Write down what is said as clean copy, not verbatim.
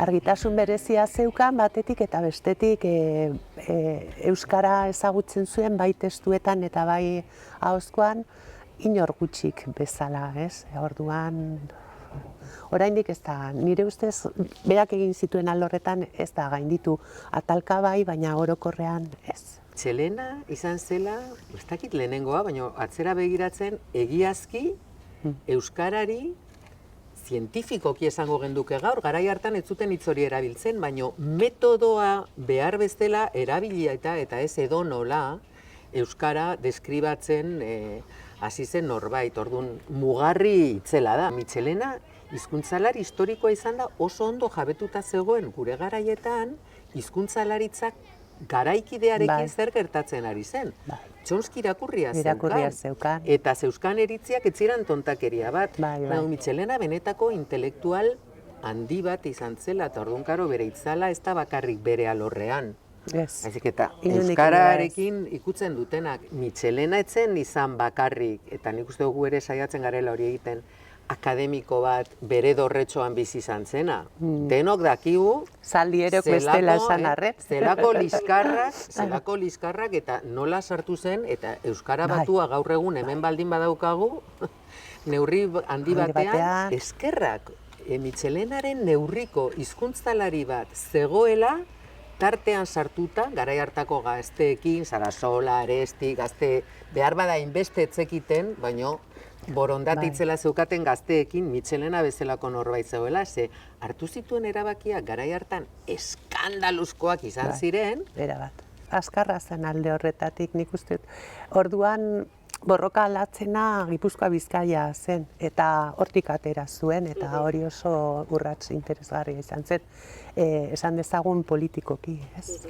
argitasun berezia zeukan batetik eta bestetik euskara ezagutzen zuen bai testuetan eta bai ahozkoan inor gutxik bezala, ez? Orduan oraindik ez da, nire ustez berak egin zituen alorretan ez da gainditu, atalka bai, baina orokorrean ez. Txelena izan zela, ez dakit lehenengoa, baina atzera begiratzen egiazki euskarari zientifikoki esango genduke gaur, garai hartan ez zuten hitz hori erabiltzen, baina metodoa behar bezala erabilia eta ez edonola euskara deskribatzen hasi zen norbait. Orduan mugarri itzela da. Mitxelena hizkuntzalari historikoa izan da, oso ondo jabetuta zegoen gure garaietan hizkuntzalaritzak garaikidearekin zer gertatzen ari zen. Txonski irakurria zeukan. Eta zeuskan eritziak ez ziren tontakeria bat. Mitxelena benetako intelektual handi bat izan zela, eta orduan karo bere itzala ez da bakarrik bere alorrean. Haizik eta euskararekin ikutzen dutenak Mitxelena etzen izan bakarrik, eta nik uste dugu ere saiatzen garela hori egiten, akademiko bat bere dorretxoan bizi izan zena. Denok dakigu Zaldierok bestela esan arret. zelako liskarrak eta nola sartu zen, eta euskara batua gaur egun hemen baldin badaukagu, neurri handi batean eskerrak Mitxelenaren neurriko hizkuntzalari bat zegoela tartean sartuta, garai hartako gazteekin, Sarasola, Aresti, gazte behar bada inbeste etzekiten, baina borondate itzela zeukaten gazteekin Mitxelena bezalako norbait zegoela, ze hartu zituen erabakiak garai hartan eskandaluzkoak izan ziren. Erabat. Azkarra zen alde horretatik nik uste. Orduan borroka latzena Gipuzkoa Bizkaia zen, eta hortik atera zuen, eta hori oso urrats interesgarria izan zen, esan dezagun politikoki, ez?